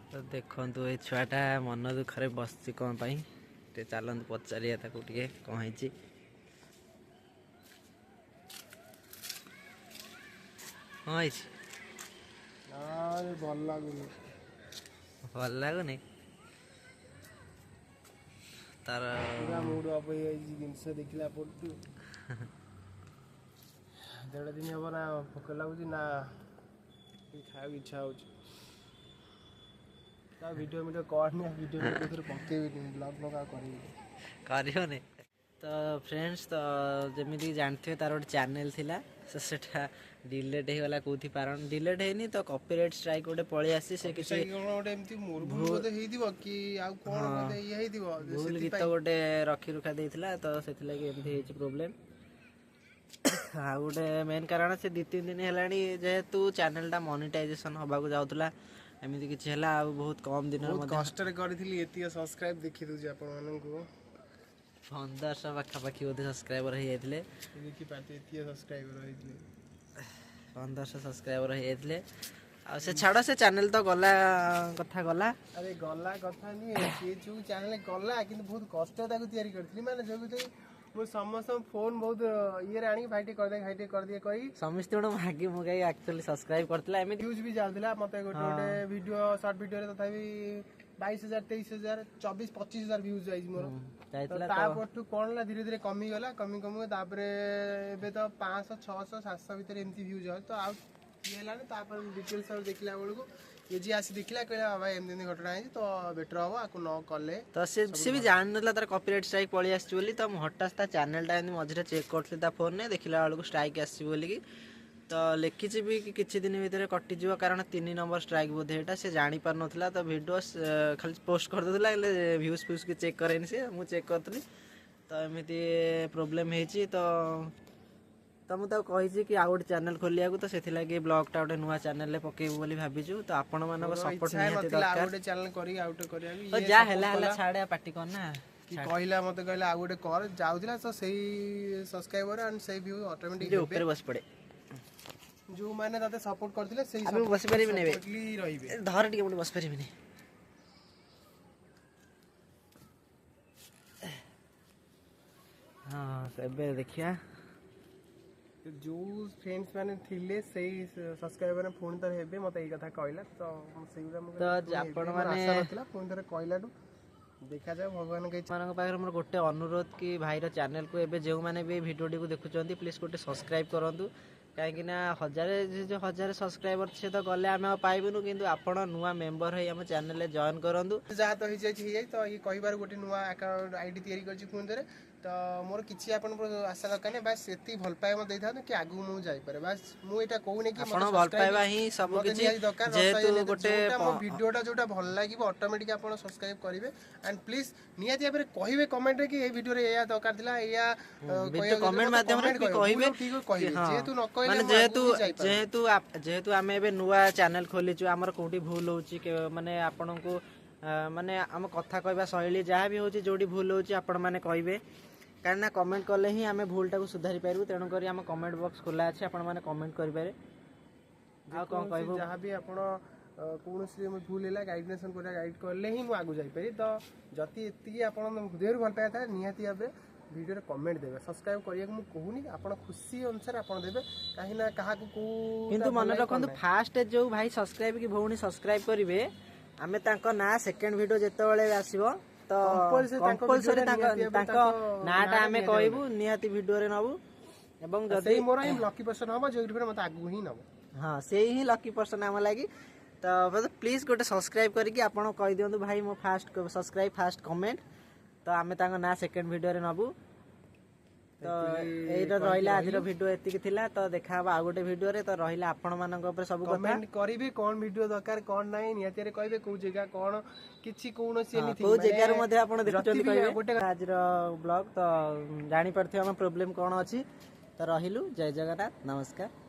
तो देखंतु ए छुआटा मन दुखरे बसची कौन पाई ते चलंत पचारिया ताकू टिके कौन हैची हाँ हैची यार भल लागुनी तार पूरा मूड अफ हो जिनस देखला पड़तु देढ़ दिन हम ना भोक लगुच ना खाया इच्छा हो वीडियो वीडियो करनी वीडियो वीडियो पकेबी ब्लॉग ब्लॉग करने तो फ्रेंड्स तो जमी जानते तार गोटे चैनल थिला सेटा डिलीट हो गला कोथि कारण डिलीट हेनी तो कॉपीराइट स्ट्राइक गोटे पळी आसी से किसी गोटे एमती भूल हेदिबो कि आ कोन बोले ये हेदिबो भूल गीत गोटे रखी रुखा देथिला तो सेति लागि एमती हेछि प्रॉब्लम आ गोटे मेन कारण से 2-3 दिन हेलानी जेहेतु चैनल टा मोनेटाइजेशन होबा को जाउतला एमती किछि हला आ बहुत कम दिन बहुत कष्ट रे करथिली एती सब्सक्राइब देखि दउ जे आपण मानन को 1500 पाखा पाखी ओदे सब्सक्राइबर हे जायतले देखि पाते एती सब्सक्राइबर हेतले 1500 सब्सक्राइबर हे जायतले आ से छाड़ से चैनल तो गला कथा गला अरे गला कथा नहीं से जो चैनल गला किंतु बहुत कष्ट ताको तयारी करथिली माने जो मो समस्त फोन बहुत ये राणी भाईटे कर दे कही समस्त गोटे मागी मु गाई एक्चुअली सब्सक्राइब करतला एमे व्यूज भी जालथिला मते गोटे वीडियो शॉर्ट वीडियो रे तथापि 22000 23000 24 25000 व्यूज आइज मोर जायतला ता पटू कोन ला धीरे धीरे कमी गला कमी तापरे एबे तो 500 600 700 भीतर एमती व्यूज हो तो आ ये लाने तापर डिटेल्स सब देखला बेलको ये जी आसी देखला कहला भाई एमती घटना है तो बेटर हो आको न करले तो से भी जान नला तार कॉपीराइट स्ट्राइक पळी आसी बोली तो हटास ता चैनल टा मझरे चेक करथि ता फोन ने देखला बेलको स्ट्राइक आसी बोली की तो लिखी भी कि किछि दिन भीतर कटि जीव कारण 3 नंबर स्ट्राइक बोधे एटा से जानि पार नथला तो वीडियो खाली पोस्ट कर देला व्यूज फ्यूज के चेक करेनी से मु चेक करतली तो एमिति प्रॉब्लम हेची तो मुझे कही कि आउ गोटे चैनल खोलिया को तो से ब्लॉग टा गोटे नुआ चैनल ले पकेबू बोली भाबिजु तो आपण मानक सपोर्ट निहाती दरकार गोटे चैनल करी आउट करिया भी तो जा हला हला छाड़े पार्टी करना कि कहला मते कहला आ गोटे कर जाउदिला तो सही सब्सक्राइबर एंड सही व्यू ऑटोमेटिक ऊपर बस पड़े जो माने ताते सपोर्ट करथिले सही अब बस परिबे नेबे रहिबे धर टिके मुटे बस परिबे ने हां एबे देखिया जो फ्रेंड्स माने थिले सही सब्सक्राइबर ने फोन तर हेबे मते ई कथा कहला तो सेइरा म तो आपण माने आशा नथिला फोन तर कहलाडू देखा जाए भगवान के मानक पाखर मोर गोटे अनुरोध कि भाई रो चैनल को एबे जेउ माने भी वीडियो टी को देखुचंती प्लीज गोटे सब्सक्राइब करंतु कहीं ना हजार सब्सक्राइबर से तो गले आम पाइबुनु किंतु आपण नुआ मेंबर है हम चैनल ले जॉइन करंतु जहाँ तो हो जाए तो ये कहिबार गोटे नुआ अकाउंट आईडी तैयारी करछि फोन रे तो मोर किछि आपन आशा दरकार नै बस सेति भल पाए म देथा कि आगु मु जाई पारे बस मु एटा कहूनी कि आपण भल पाएबा ही सब किछि जेहेतु गोटे वीडियोटा जोटा भल लागिबो ऑटोमेटिक आपण सब्सक्राइब करिवे एंड प्लीज नियाती एबे कहिवे कमेंट रे कि ए वीडियो रे एया दरकार थिला एया कमेंट माध्यम रे कहिवे जेहेतु न कहले माने जेहेतु आमे एबे नुआ चैनल खोलिचु हमर कोठी भूल होउची माने आपण को माने हम कथा कहबा शैली जहाँ भी होची जोडी भूल होची आपण माने कहबे कारण ना कमेंट करले ही आमे भूलटा को सुधारी पारबु तेणु करी हम कमेंट बॉक्स खोला अछि आपण माने कमेंट करि पारे आ कोन कहबो जहाँ भी आपण कोनोसी भूल हैला गाइडेंस कोरा गाइड करले ही मु आगु जाई पारी तो जति एति आपण हृदय भल पाया था निहाती आबे वीडियो रे कमेंट देबे सब्सक्राइब करिया मु कहूनी आपण खुशी अनुसार आपण देबे काहे ना कहा को किंतु मन रखंतु फास्ट जो भाई सब्सक्राइब की भौणी सब्सक्राइब करिवे आमे तांको ना सेकंड वीडियो जेते बेले आसीबो तो कंपलसरी तांको नाटा आमे कहबू निहाती वीडियो रे नबू एवं जदि मोर ही लकी पर्सन हबो जो वीडियो मत आगु ही नबो हां सेही ही लकी पर्सन हम लागी तो प्लीज गोटे सब्सक्राइब करके आपण कहि दियंतु भाई मो फास्ट सब्सक्राइब फास्ट कमेंट तो आमे तांको ना सेकंड वीडियो रे नबू तो एटा रहिला आज रो वीडियो एतिक थिला तो देखा आ गोटे वीडियो रे तो रहिला आपण मानक ऊपर सब कमेंट करिवे कोन वीडियो दरकार कोन नाही नियति रे कहबे को जगह कोन किछि कोन से एनी को जगह रे मध्ये आपण देखुचंती कहबे आज रो ब्लॉग तो जानि परथि हम प्रॉब्लम कोन अछि तो रहिलु जय जगन्नाथ नमस्कार।